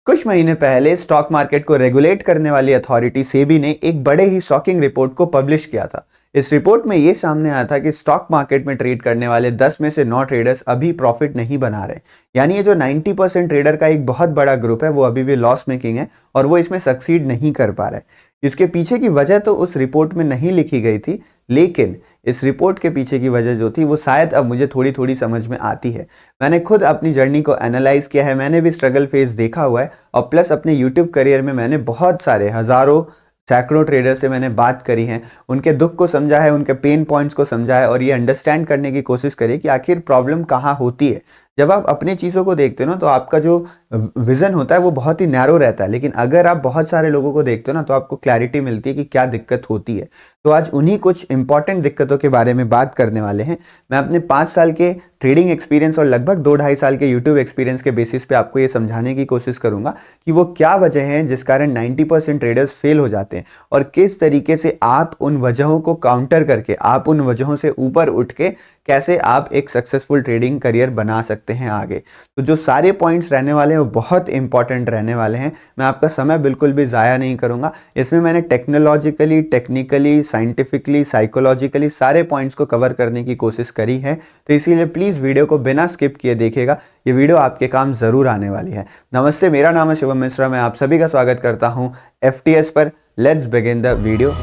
कुछ महीने पहले स्टॉक मार्केट को रेगुलेट करने वाली अथॉरिटी सेबी ने एक बड़े ही शॉकिंग रिपोर्ट को पब्लिश किया था। इस रिपोर्ट में यह सामने आया था कि स्टॉक मार्केट में ट्रेड करने वाले 10 में से 9 ट्रेडर्स अभी प्रॉफिट नहीं बना रहे। यानी ये जो 90% ट्रेडर का एक बहुत बड़ा ग्रुप है वो अभी भी लॉस मेकिंग है और वो इसमें सक्सीड नहीं कर पा रहे। इसके पीछे की वजह तो उस रिपोर्ट में नहीं लिखी गई थी, लेकिन इस रिपोर्ट के पीछे की वजह जो थी वो शायद अब मुझे थोड़ी थोड़ी समझ में आती है। मैंने खुद अपनी जर्नी को एनालाइज किया है, मैंने भी स्ट्रगल फेज देखा हुआ है और प्लस अपने यूट्यूब करियर में मैंने बहुत सारे हज़ारों सैकड़ों ट्रेडर से मैंने बात करी है, उनके दुख को समझा है, उनके पेन पॉइंट्स को समझा है और ये अंडरस्टैंड करने की कोशिश करी कि आखिर प्रॉब्लम कहाँ होती है। जब आप अपनी चीज़ों को देखते हो ना तो आपका जो विज़न होता है वो बहुत ही नैरो रहता है, लेकिन अगर आप बहुत सारे लोगों को देखते हो ना तो आपको क्लैरिटी मिलती है कि क्या दिक्कत होती है। तो आज उन्हीं कुछ इंपॉर्टेंट दिक्कतों के बारे में बात करने वाले हैं। मैं अपने 5 साल के ट्रेडिंग एक्सपीरियंस और लगभग 2-2.5 साल के यूट्यूब एक्सपीरियंस के बेसिस पे आपको ये समझाने की कोशिश करूंगा कि वो क्या वजह हैं जिस कारण 90% ट्रेडर्स फेल हो जाते हैं और किस तरीके से आप उन वजहों को काउंटर करके, आप उन वजहों से ऊपर उठ के कैसे आप एक सक्सेसफुल ट्रेडिंग करियर बना सकते हैं आगे। तो जो सारे पॉइंट्स रहने वाले हैं वो बहुत इंपॉर्टेंट रहने वाले हैं। मैं आपका समय बिल्कुल भी ज़ाया नहीं करूंगा। इसमें मैंने टेक्नोलॉजिकली, टेक्निकली, साइंटिफिकली, साइकोलॉजिकली सारे पॉइंट्स को कवर करने की कोशिश करी है। तो इसीलिए प्लीज़ वीडियो को बिना स्किप किए देखिएगा, ये वीडियो आपके काम ज़रूर आने वाली है। नमस्ते, मेरा नाम है शिवम मिश्रा, मैं आप सभी का स्वागत करता हूँ FTS पर। Let's begin the video.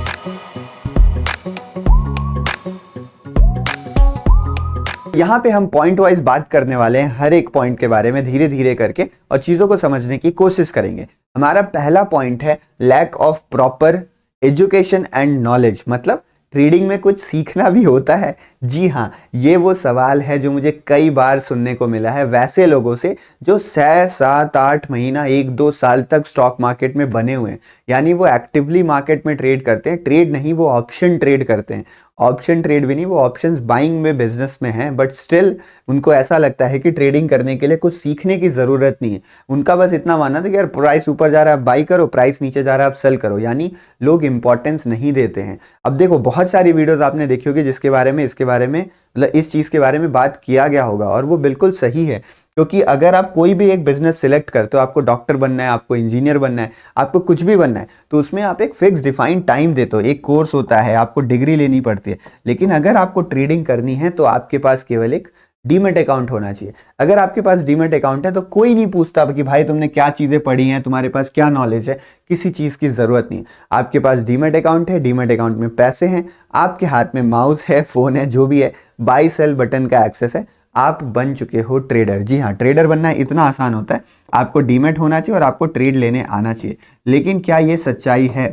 यहाँ पे हम पॉइंट वाइज बात करने वाले हैं, हर एक पॉइंट के बारे में धीरे धीरे करके और चीज़ों को समझने की कोशिश करेंगे। हमारा पहला पॉइंट है lack of proper education and knowledge. मतलब ट्रेडिंग में कुछ सीखना भी होता है। जी हाँ, ये वो सवाल है जो मुझे कई बार सुनने को मिला है वैसे लोगों से जो 6-7-8 महीना 1-2 साल तक स्टॉक मार्केट में बने हुए हैं। यानी वो एक्टिवली मार्केट में ट्रेड करते हैं, ट्रेड नहीं, वो ऑप्शन ट्रेड करते हैं। ऑप्शन ट्रेड भी नहीं, वो ऑप्शंस बाइंग में, बिजनेस में हैं, बट स्टिल उनको ऐसा लगता है कि ट्रेडिंग करने के लिए कुछ सीखने की ज़रूरत नहीं है। उनका बस इतना मानना था कि यार प्राइस ऊपर जा रहा है आप बाई करो, प्राइस नीचे जा रहा है आप सेल करो। यानी लोग इंपॉर्टेंस नहीं देते हैं। अब देखो, बहुत सारी वीडियोस आपने देखी होगी जिसके बारे में, इसके बारे में, मतलब इस चीज़ के बारे में बात किया गया होगा और वो बिल्कुल सही है। क्योंकि अगर आप कोई भी एक बिजनेस सिलेक्ट करते हो, आपको डॉक्टर बनना है, आपको इंजीनियर बनना है, आपको कुछ भी बनना है, तो उसमें आप एक फिक्स डिफाइंड टाइम देते हो, एक कोर्स होता है, आपको डिग्री लेनी पड़ती है। लेकिन अगर आपको ट्रेडिंग करनी है तो आपके पास केवल एक डीमेट अकाउंट होना चाहिए। अगर आपके पास डीमेट अकाउंट है तो कोई नहीं पूछता कि भाई तुमने क्या चीज़ें पढ़ी हैं, तुम्हारे पास क्या नॉलेज है, किसी चीज़ की ज़रूरत नहीं। आपके पास डीमेट अकाउंट है, डीमेट अकाउंट में पैसे हैं, आपके हाथ में माउस है, फ़ोन है, जो भी है, बाई सेल बटन का एक्सेस है, आप बन चुके हो ट्रेडर। जी हाँ, ट्रेडर बनना इतना आसान होता है। आपको डीमेट होना चाहिए और आपको ट्रेड लेने आना चाहिए। लेकिन क्या ये सच्चाई है?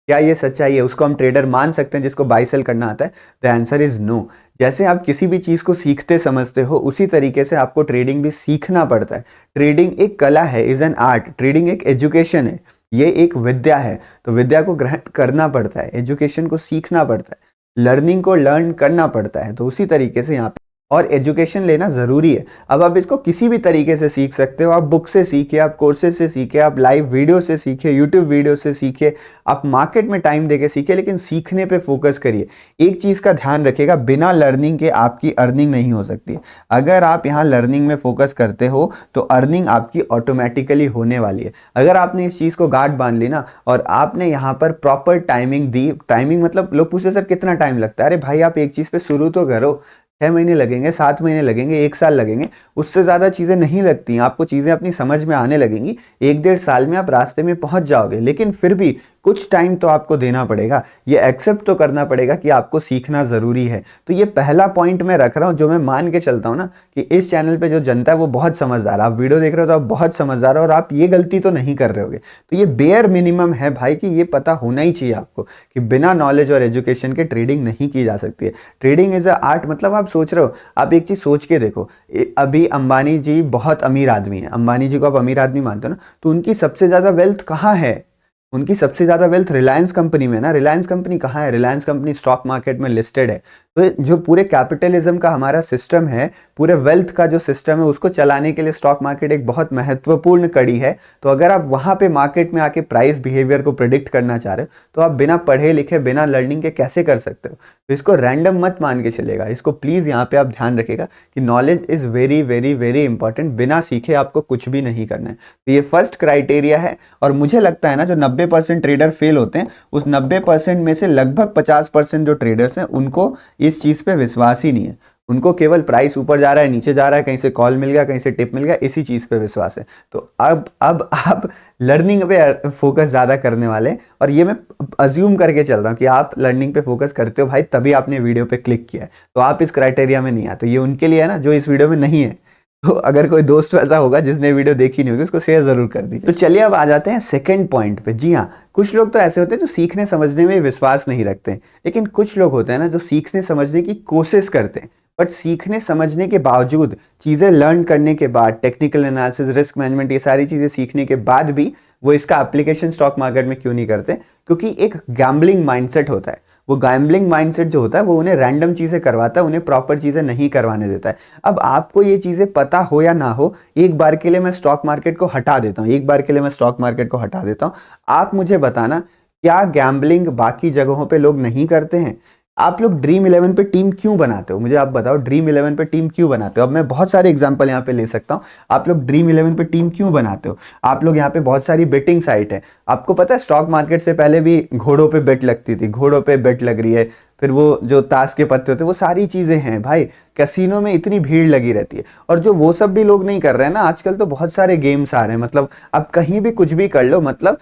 क्या ये सच्चाई है? उसको हम ट्रेडर मान सकते हैं जिसको बाई सेल करना आता है? The answer is no. जैसे आप किसी भी चीज़ को सीखते समझते हो, उसी तरीके से आपको ट्रेडिंग भी सीखना पड़ता है। ट्रेडिंग एक कला है, इज एन आर्ट। ट्रेडिंग एक एजुकेशन है, ये एक विद्या है। तो विद्या को ग्रहण करना पड़ता है, एजुकेशन को सीखना पड़ता है, लर्निंग को लर्न करना पड़ता है। तो उसी तरीके से यहाँ पे और एजुकेशन लेना ज़रूरी है। अब आप इसको किसी भी तरीके से सीख सकते हो। आप बुक से सीखिए, आप कोर्सेज से सीखिए, आप लाइव वीडियो से सीखिए, यूट्यूब वीडियो से सीखिए, आप मार्केट में टाइम देके सीखिए, लेकिन सीखने पे फोकस करिए। एक चीज़ का ध्यान रखिएगा, बिना लर्निंग के आपकी अर्निंग नहीं हो सकती। अगर आप यहाँ लर्निंग में फोकस करते हो तो अर्निंग आपकी ऑटोमेटिकली होने वाली है। अगर आपने इस चीज़ को गांठ बांध ली ना और आपने यहाँ पर प्रॉपर टाइमिंग दी, टाइमिंग मतलब लोग पूछते सर कितना टाइम लगता है? अरे भाई, आप एक चीज़ पे शुरू तो करो। 6 महीने लगेंगे, 7 महीने लगेंगे, 1 साल लगेंगे, उससे ज़्यादा चीज़ें नहीं लगती हैं। आपको चीज़ें अपनी समझ में आने लगेंगी, 1-1.5 साल में आप रास्ते में पहुंच जाओगे। लेकिन फिर भी कुछ टाइम तो आपको देना पड़ेगा, ये एक्सेप्ट तो करना पड़ेगा कि आपको सीखना ज़रूरी है। तो ये पहला पॉइंट मैं रख रहा हूँ, जो मैं मान के चलता हूँ ना कि इस चैनल पर जो जनता है वो बहुत समझदार है। आप वीडियो देख रहे हो तो आप बहुत समझदार हो और आप ये गलती तो नहीं कर रहे होगे। तो ये बेयर मिनिमम है भाई कि ये पता होना ही चाहिए आपको कि बिना नॉलेज और एजुकेशन के ट्रेडिंग नहीं की जा सकती है। Trading is a art. मतलब आप सोच रहे हो, आप एक चीज़ सोच के देखो, अभी अंबानी जी बहुत अमीर आदमी है, अंबानी जी को आप अमीर आदमी मानते हो ना, तो उनकी सबसे ज़्यादा वेल्थ कहाँ है? उनकी सबसे ज़्यादा वेल्थ रिलायंस कंपनी में ना। रिलायंस कंपनी कहाँ है? रिलायंस कंपनी स्टॉक मार्केट में लिस्टेड है। तो जो पूरे कैपिटलिज्म का हमारा सिस्टम है, पूरे वेल्थ का जो सिस्टम है, उसको चलाने के लिए स्टॉक मार्केट एक बहुत महत्वपूर्ण कड़ी है। तो अगर आप वहाँ पे मार्केट में आके प्राइस बिहेवियर को प्रिडिक्ट करना चाह रहे हो, तो आप बिना पढ़े लिखे, बिना लर्निंग के कैसे कर सकते हो? तो इसको रैंडम मत मान के चलेगा। इसको प्लीज़ यहाँ पे आप ध्यान रखिएगा कि knowledge is very very very important. बिना सीखे आपको कुछ भी नहीं करना है। तो ये फर्स्ट क्राइटेरिया है। और मुझे लगता है ना, जो 90% ट्रेडर फेल होते हैं, उस 90% में से लगभग 50% जो ट्रेडर्स हैं, उनको इस चीज़ पे विश्वास ही नहीं है। उनको केवल प्राइस ऊपर जा रहा है, नीचे जा रहा है, कहीं से कॉल मिल गया, कहीं से टिप मिल गया, इसी चीज़ पे विश्वास है। तो अब आप लर्निंग पे फोकस ज़्यादा करने वाले हैं। और ये मैं अज्यूम करके चल रहा हूँ कि आप लर्निंग पे फोकस करते हो भाई, तभी आपने वीडियो पे क्लिक किया है। तो आप इस क्राइटेरिया में नहीं आए, तो ये उनके लिए है ना जो इस वीडियो में नहीं है। तो अगर कोई दोस्त ऐसा होगा जिसने वीडियो देखी नहीं होगी, उसको शेयर जरूर कर दीजिए। तो चलिए अब आ जाते हैं सेकंड पॉइंट पे। जी हाँ, कुछ लोग तो ऐसे होते हैं जो सीखने समझने में विश्वास नहीं रखते हैं, लेकिन कुछ लोग होते हैं ना जो सीखने समझने की कोशिश करते हैं, बट सीखने समझने के बावजूद, चीज़ें लर्न करने के बाद, टेक्निकल एनालिसिस, रिस्क मैनेजमेंट, ये सारी चीज़ें सीखने के बाद भी वो इसका एप्लीकेशन स्टॉक मार्केट में क्यों नहीं करते? क्योंकि एक गैम्बलिंग माइंडसेट होता है। वो गैम्बलिंग माइंडसेट जो होता है, वो उन्हें रैंडम चीज़ें करवाता है, उन्हें प्रॉपर चीज़ें नहीं करवाने देता है। अब आपको ये चीज़ें पता हो या ना हो, एक बार के लिए मैं स्टॉक मार्केट को हटा देता हूँ, आप मुझे बताना, क्या गैम्बलिंग बाकी जगहों पे लोग नहीं करते हैं? आप लोग ड्रीम 11 पे टीम क्यों बनाते हो? मुझे आप बताओ, ड्रीम 11 पे टीम क्यों बनाते हो? अब मैं बहुत सारे एग्जांपल यहाँ पे ले सकता हूँ। आप लोग ड्रीम 11 पे टीम क्यों बनाते हो? आप लोग यहाँ पे, बहुत सारी बेटिंग साइट है। आपको पता है स्टॉक मार्केट से पहले भी घोड़ों पे बेट लगती थी, घोड़ों पे बेट लग रही है, फिर वो जो ताश के पत्ते होते हैं, वो सारी चीज़ें हैं भाई। कैसीनो में इतनी भीड़ लगी रहती है। और जो वो सब भी लोग नहीं कर रहे हैं ना, आजकल तो बहुत सारे गेम्स आ रहे हैं, मतलब आप कहीं भी कुछ भी कर लो। मतलब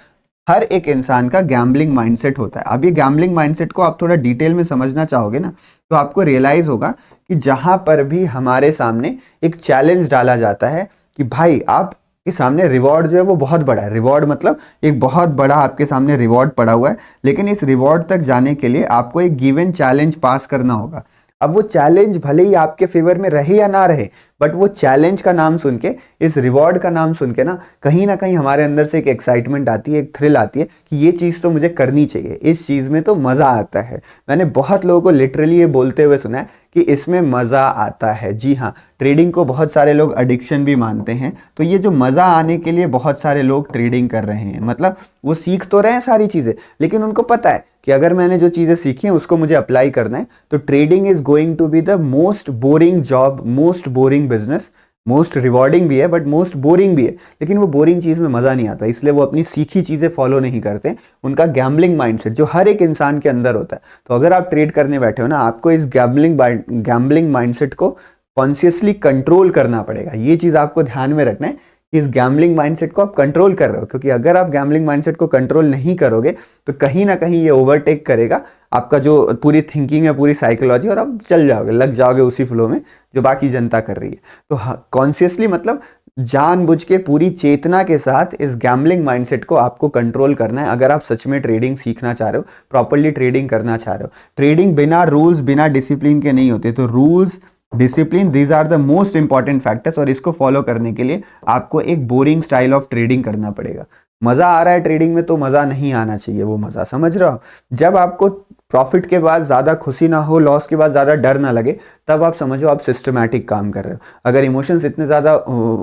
हर एक इंसान का गैम्बलिंग माइंडसेट होता है। अब ये गैम्बलिंग माइंडसेट को आप थोड़ा डिटेल में समझना चाहोगे ना, तो आपको रियलाइज होगा कि जहां पर भी हमारे सामने एक चैलेंज डाला जाता है कि भाई आप के सामने रिवॉर्ड जो है वो बहुत बड़ा है। रिवॉर्ड मतलब एक बहुत बड़ा आपके सामने रिवॉर्ड पड़ा हुआ है, लेकिन इस रिवॉर्ड तक जाने के लिए आपको एक गिवन चैलेंज पास करना होगा। अब वो चैलेंज भले ही आपके फेवर में रहे या ना रहे, बट वो चैलेंज का नाम सुन के, इस रिवॉर्ड का नाम सुन के ना कहीं हमारे अंदर से एक एक्साइटमेंट आती है, एक थ्रिल आती है कि ये चीज़ तो मुझे करनी चाहिए, इस चीज़ में तो मज़ा आता है। मैंने बहुत लोगों को लिटरली ये बोलते हुए सुना है कि इसमें मज़ा आता है। जी हाँ, ट्रेडिंग को बहुत सारे लोग एडिक्शन भी मानते हैं। तो ये जो मज़ा आने के लिए बहुत सारे लोग ट्रेडिंग कर रहे हैं, मतलब वो सीख तो रहे हैं सारी चीज़ें, लेकिन उनको पता है कि अगर मैंने जो चीज़ें सीखी हैं उसको मुझे अप्लाई करना है। तो trading is going to be the most boring job, most boring business. Most rewarding भी है बट मोस्ट बोरिंग भी है, लेकिन वो बोरिंग चीज़ में मज़ा नहीं आता, इसलिए वो अपनी सीखी चीज़ें फॉलो नहीं करते। उनका गैम्बलिंग माइंडसेट जो हर एक इंसान के अंदर होता है। तो अगर आप ट्रेड करने बैठे हो ना, आपको इस गैम्बलिंग माइंडसेट को कॉन्शियसली कंट्रोल करना पड़ेगा। ये चीज़ आपको ध्यान में रखना है, इस गैम्बलिंग माइंडसेट को आप कंट्रोल कर रहे हो, क्योंकि अगर आप गैम्बलिंग माइंडसेट को कंट्रोल नहीं करोगे तो कहीं ना कहीं ये ओवरटेक करेगा आपका जो पूरी थिंकिंग है, पूरी साइकोलॉजी, और आप चल जाओगे, लग जाओगे उसी फ्लो में जो बाकी जनता कर रही है। तो कॉन्शियसली मतलब जानबूझ के, पूरी चेतना के साथ इस गैम्बलिंग माइंडसेट को आपको कंट्रोल करना है। अगर आप सच में ट्रेडिंग सीखना चाह रहे हो, प्रॉपर्ली ट्रेडिंग करना चाह रहे हो। ट्रेडिंग बिना रूल्स, बिना डिसिप्लिन के नहीं होते। तो rules, discipline, these are the most important factors, और इसको फॉलो करने के लिए आपको एक बोरिंग स्टाइल ऑफ ट्रेडिंग करना पड़ेगा। मज़ा आ रहा है ट्रेडिंग में तो मज़ा नहीं आना चाहिए, वो मज़ा, समझ रहे हो? जब आपको प्रॉफिट के बाद ज़्यादा खुशी ना हो, लॉस के बाद ज़्यादा डर ना लगे, तब आप समझो आप सिस्टमैटिक काम कर रहे हो। अगर इमोशंस इतने ज़्यादा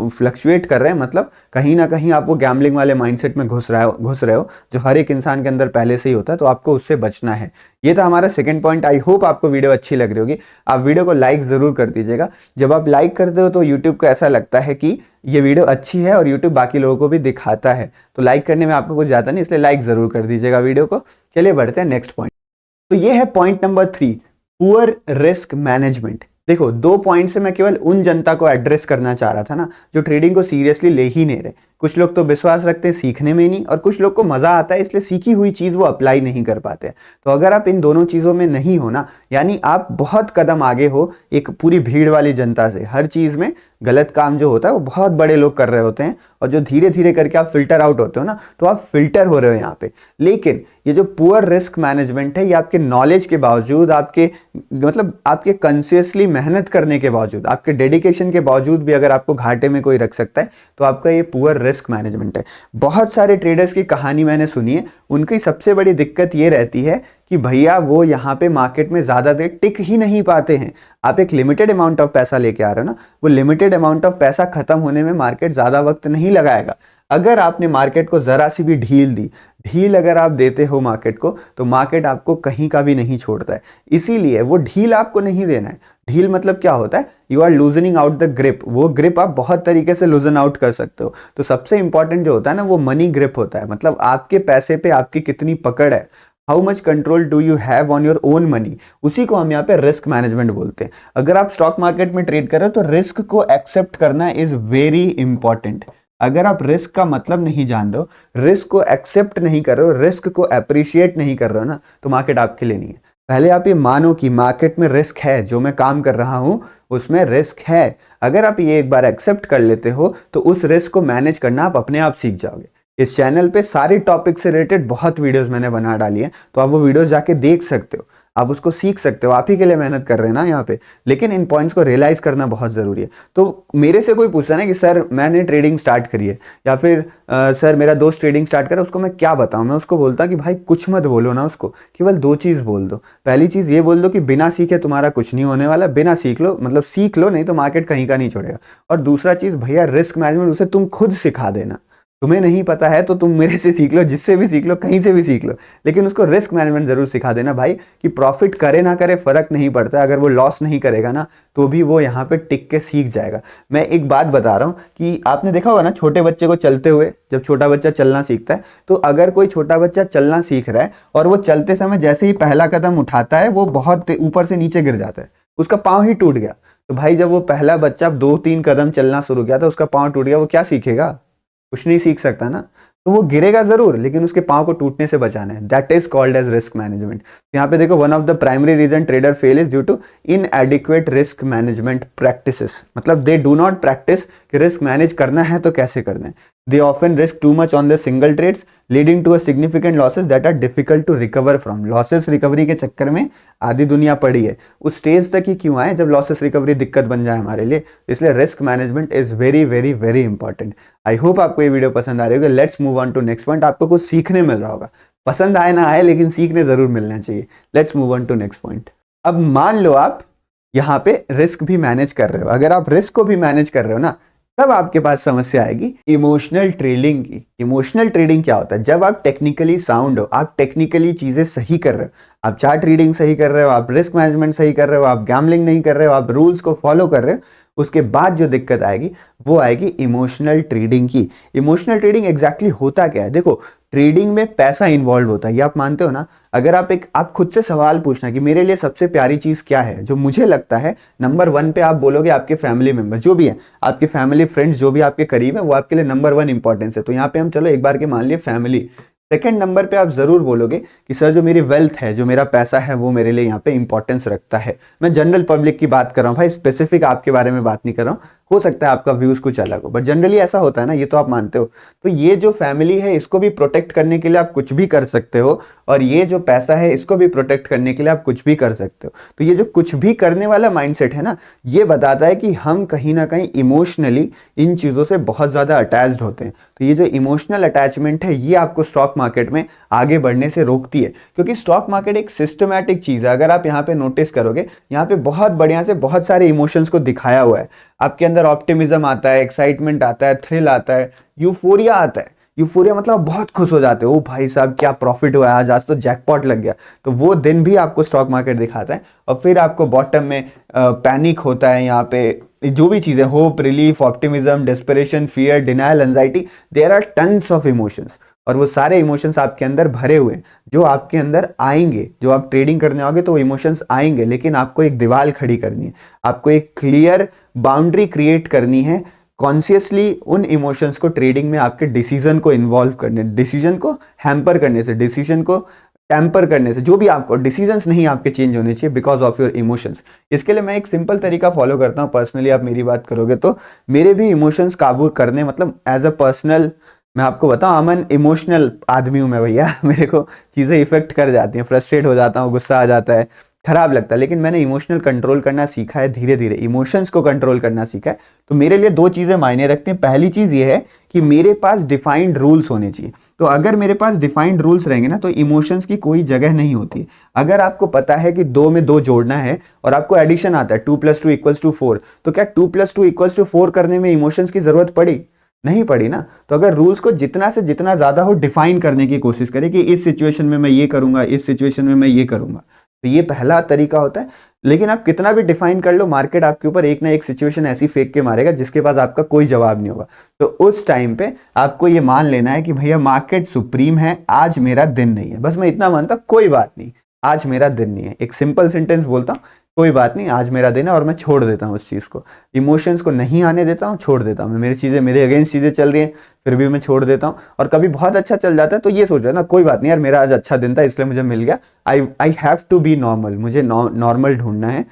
फ्लक्चुएट कर रहे हैं, मतलब कहीं ना कहीं आप वो गैम्बलिंग वाले माइंडसेट में घुस रहे हो जो हर एक इंसान के अंदर पहले से ही होता है। तो आपको उससे बचना है। ये था हमारा सेकंड पॉइंट। आई होप आपको वीडियो अच्छी लग रही होगी। आप वीडियो को लाइक ज़रूर कर दीजिएगा। जब आप लाइक करते हो तो यूट्यूब को ऐसा लगता है कि ये वीडियो अच्छी है और यूट्यूब बाकी लोगों को भी दिखाता है। तो लाइक करने में आपको कुछ ज़्यादा नहीं, इसलिए लाइक ज़रूर कर दीजिएगा वीडियो को। चलिए बढ़ते हैं नेक्स्ट पॉइंट। तो ये है point number 3, poor risk management. देखो, 2 पॉइंट से मैं केवल उन जनता को एड्रेस करना चाह रहा था ना जो ट्रेडिंग को सीरियसली ले ही नहीं रहे। कुछ लोग तो विश्वास रखते हैं सीखने में नहीं, और कुछ लोग को मज़ा आता है इसलिए सीखी हुई चीज़ वो अप्लाई नहीं कर पाते। तो अगर आप इन दोनों चीज़ों में नहीं हो ना, यानी आप बहुत कदम आगे हो एक पूरी भीड़ वाली जनता से। हर चीज़ में गलत काम जो होता है वो बहुत बड़े लोग कर रहे होते हैं, और जो धीरे धीरे करके आप फिल्टर आउट होते हो ना, तो आप फिल्टर हो रहे हो यहाँ पे। लेकिन ये जो पुअर रिस्क मैनेजमेंट है, ये आपके नॉलेज के बावजूद, आपके मतलब आपके कॉन्शियसली मेहनत करने के बावजूद, आपके डेडिकेशन के बावजूद भी अगर आपको घाटे में कोई रख सकता है, तो आपका ये पुअर रिस्क मैनेजमेंट है। बहुत सारे ट्रेडर्स की कहानी मैंने सुनी है, उनकी सबसे बड़ी दिक्कत ये रहती है कि भैया वो यहाँ पे मार्केट में ज़्यादा देर टिक ही नहीं पाते हैं। आप एक लिमिटेड अमाउंट ऑफ पैसा लेके आ रहे हो ना, वो लिमिटेड अमाउंट ऑफ पैसा खत्म होने में मार्केट ज़्यादा वक्त नहीं लगाएगा। अगर आपने मार्केट को ज़रा सी भी ढील अगर आप देते हो मार्केट को, तो मार्केट आपको कहीं का भी नहीं छोड़ता है। इसीलिए वो ढील आपको नहीं देना है। ढील मतलब क्या होता है, you are loosening out the grip. वो ग्रिप आप बहुत तरीके से लूजन आउट कर सकते हो। तो सबसे इंपॉर्टेंट जो होता है ना, वो मनी ग्रिप होता है। मतलब आपके पैसे पे आपकी कितनी पकड़ है, how much control do you have on your own money, उसी को हम यहाँ पे रिस्क मैनेजमेंट बोलते हैं। अगर आप स्टॉक मार्केट में ट्रेड कर रहे हो तो रिस्क को एक्सेप्ट करना इज वेरी इंपॉर्टेंट। अगर आप रिस्क का मतलब नहीं जान रहे हो, रिस्क को एक्सेप्ट नहीं कर रहे हो, रिस्क को अप्रिशिएट नहीं कर रहे हो ना, तो मार्केट आपके लिए नहीं है। पहले आप ये मानो कि मार्केट में रिस्क है, जो मैं काम कर रहा हूं उसमें रिस्क है। अगर आप ये एक बार एक्सेप्ट कर लेते हो तो उस रिस्क को मैनेज करना आप अपने आप सीख जाओगे। इस चैनल पे सारी टॉपिक से रिलेटेड बहुत वीडियोस मैंने बना डाली हैं, तो आप वो वीडियोस जाके देख सकते हो, आप उसको सीख सकते हो। आप ही के लिए मेहनत कर रहे हैं ना यहाँ पे, लेकिन इन पॉइंट्स को रियलाइज करना बहुत ज़रूरी है। तो मेरे से कोई पूछता ना कि सर मैंने ट्रेडिंग स्टार्ट करी है, या फिर सर मेरा दोस्त ट्रेडिंग स्टार्ट करे, उसको मैं क्या बताऊँ। मैं उसको बोलता कि भाई कुछ मत बोलो ना उसको, केवल दो चीज़ बोल दो। पहली चीज़ ये बोल दो कि बिना सीखे तुम्हारा कुछ नहीं होने वाला, बिना सीख लो, मतलब सीख लो, नहीं तो मार्केट कहीं का नहीं छोड़ेगा। और दूसरा चीज़ भैया रिस्क मैनेजमेंट उसे तुम खुद सिखा देना। तुम्हें नहीं पता है तो तुम मेरे से सीख लो, जिससे भी सीख लो, कहीं से भी सीख लो, लेकिन उसको रिस्क मैनेजमेंट जरूर सिखा देना भाई, कि प्रॉफिट करे ना करे फर्क नहीं पड़ता। अगर वो लॉस नहीं करेगा ना, तो भी वो यहाँ पे टिक के सीख जाएगा। मैं एक बात बता रहा हूँ कि आपने देखा होगा ना छोटे बच्चे को चलते हुए, जब छोटा बच्चा चलना सीखता है, तो अगर कोई छोटा बच्चा चलना सीख रहा है और वो चलते समय जैसे ही पहला कदम उठाता है वो बहुत ऊपर से नीचे गिर जाता है, उसका पाँव ही टूट गया। तो भाई जब वो पहला बच्चा 2-3 कदम चलना शुरू किया तो उसका पाँव टूट गया, वो क्या सीखेगा? कुछ नहीं सीख सकता ना। तो वो गिरेगा जरूर, लेकिन उसके पाँव को टूटने से बचाना है। That is called as risk management. यहाँ पे देखो, one of the primary reason trader fail is due to inadequate risk management practices. मतलब दे डू नॉट प्रैक्टिस कि रिस्क मैनेज करना है तो कैसे करना है। They often risk too much on the single trades leading to a significant losses that are difficult to recover from. Losses recovery के चक्कर में आधी दुनिया पड़ी है। उस स्टेज तक ही क्यों आए जब लॉसेस रिकवरी दिक्कत बन जाए हमारे लिए। इसलिए risk management is very very very important. I hope आपको ये वीडियो पसंद आ रही होगी। Let's move on to next point. आपको कुछ सीखने मिल रहा होगा, पसंद आए ना आए, लेकिन सीखने जरूर मिलना चाहिए। Let's move on to next point. अब मान लो आप यहाँ पे रिस्क भी मैनेज कर रहे हो। अगर आप रिस्क को भी मैनेज कर रहे हो ना, तब आपके पास समस्या आएगी इमोशनल ट्रेडिंग की। इमोशनल ट्रेडिंग क्या होता है? जब आप टेक्निकली साउंड हो, आप टेक्निकली चीजें सही कर रहे हो, आप चार्ट रीडिंग सही कर रहे हो, आप रिस्क मैनेजमेंट सही कर रहे हो, आप गैम्बलिंग नहीं कर रहे हो, आप रूल्स को फॉलो कर रहे हो, उसके बाद जो दिक्कत आएगी वो आएगी इमोशनल ट्रेडिंग की। इमोशनल ट्रेडिंग एग्जैक्टली होता क्या है? देखो, ट्रेडिंग में पैसा इन्वॉल्व होता है, ये आप मानते हो ना। अगर आप खुद से सवाल पूछना कि मेरे लिए सबसे प्यारी चीज क्या है, जो मुझे लगता है नंबर 1 पे आप बोलोगे आपके फैमिली मेंबर जो भी है, आपके फैमिली फ्रेंड्स जो भी आपके करीब है, वो आपके लिए नंबर 1 इंपॉर्टेंस है। तो यहाँ पे हम चलो एक बार के मान लिए फैमिली। सेकंड नंबर पे आप जरूर बोलोगे कि सर जो मेरी वेल्थ है, जो मेरा पैसा है, वो मेरे लिए यहाँ पे इंपॉर्टेंस रखता है। मैं जनरल पब्लिक की बात कर रहा हूँ भाई, स्पेसिफिक आपके बारे में बात नहीं कर रहा हूँ। हो सकता है आपका व्यूज कुछ अलग हो, बट जनरली ऐसा होता है ना, ये तो आप मानते हो। तो ये जो फैमिली है इसको भी प्रोटेक्ट करने के लिए आप कुछ भी कर सकते हो, और ये जो पैसा है इसको भी प्रोटेक्ट करने के लिए आप कुछ भी कर सकते हो। तो ये जो कुछ भी करने वाला माइंडसेट है ना, ये बताता है कि हम कहीं ना कहीं इमोशनली इन चीज़ों से बहुत ज़्यादा अटैच्ड होते हैं। तो ये जो इमोशनल अटैचमेंट है, ये आपको स्टॉक मार्केट में आगे बढ़ने से रोकती है, क्योंकि स्टॉक मार्केट एक सिस्टमैटिक चीज़ है। अगर आप यहाँ पे नोटिस करोगे, यहाँ पे बहुत बढ़िया से बहुत सारे इमोशंस को दिखाया हुआ है। आपके अंदर ऑप्टिमिज्म आता है, एक्साइटमेंट आता है, थ्रिल आता है, यूफोरिया आता है। यूफोरिया मतलब बहुत खुश हो जाते हो, ओ भाई साहब क्या प्रॉफिट हुआ है आज तो जैकपॉट लग गया। तो वो दिन भी आपको स्टॉक मार्केट दिखाता है। और फिर आपको बॉटम में पैनिक होता है। यहाँ पे जो भी चीज़ें, hope, relief, optimism, desperation, fear, denial, anxiety, there are tons of emotions. और वो सारे इमोशंस आपके अंदर भरे हुए हैं, जो आपके अंदर आएंगे। जो आप ट्रेडिंग करने आओगे तो वो इमोशंस आएंगे, लेकिन आपको एक दीवार खड़ी करनी है, आपको एक क्लियर बाउंड्री क्रिएट करनी है। कॉन्शियसली उन इमोशंस को ट्रेडिंग में आपके डिसीजन को इन्वॉल्व करने, डिसीजन को हैम्पर करने से, डिसीजन को टैम्पर करने से, जो भी आपको डिसीजंस नहीं आपके चेंज होने चाहिए बिकॉज ऑफ योर इमोशंस। इसके लिए मैं एक सिंपल तरीका फॉलो करता हूँ पर्सनली। आप मेरी बात करोगे तो मेरे भी इमोशंस काबू करने, मतलब एज अ पर्सनल मैं आपको बताऊँ, अमन इमोशनल आदमी हूँ मैं भैया। मेरे को चीज़ें इफेक्ट कर जाती हैं, फ्रस्ट्रेट हो जाता हूँ, गुस्सा आ जाता है, खराब लगता है, लेकिन मैंने इमोशनल कंट्रोल करना सीखा है, धीरे धीरे इमोशंस को कंट्रोल करना सीखा है। तो मेरे लिए दो चीज़ें मायने रखती हैं। पहली चीज़ ये है कि मेरे पास डिफाइंड रूल्स होने चाहिए। तो अगर मेरे पास डिफाइंड रूल्स रहेंगे ना, तो इमोशंस की कोई जगह नहीं होती। अगर आपको पता है कि 2 में 2 जोड़ना है और आपको एडिशन आता है 2 + 2 = 4, तो क्या 2 + 2 = 4 करने में इमोशंस की जरूरत पड़ी? नहीं पड़ी ना। तो अगर रूल्स को जितना से जितना ज्यादा हो डिफाइन करने की कोशिश करें कि इस सिचुएशन में मैं ये करूंगा, इस सिचुएशन में मैं ये करूंगा, तो ये पहला तरीका होता है। लेकिन आप कितना भी डिफाइन कर लो, मार्केट आपके ऊपर एक ना एक सिचुएशन ऐसी फेंक के मारेगा जिसके पास आपका कोई जवाब नहीं होगा। तो उस टाइम पे आपको ये मान लेना है कि भैया मार्केट सुप्रीम है, आज मेरा दिन नहीं है। बस मैं इतना मानता, कोई बात नहीं, आज मेरा दिन नहीं है। एक सिंपल सेंटेंस बोलता हूँ, कोई बात नहीं, आज मेरा दिन है, और मैं छोड़ देता हूँ उस चीज़ को। इमोशंस को नहीं आने देता हूँ, छोड़ देता हूँ। मेरी चीज़ें मेरे अगेंस्ट चीज़ें चल रही हैं, फिर भी मैं छोड़ देता हूँ। और कभी बहुत अच्छा चल जाता है तो ये सोच रहा है ना, कोई बात नहीं यार, मेरा आज अच्छा दिन था इसलिए मुझे मिल गया। I have to be normal, मुझे नॉर्मल ढूंढना है,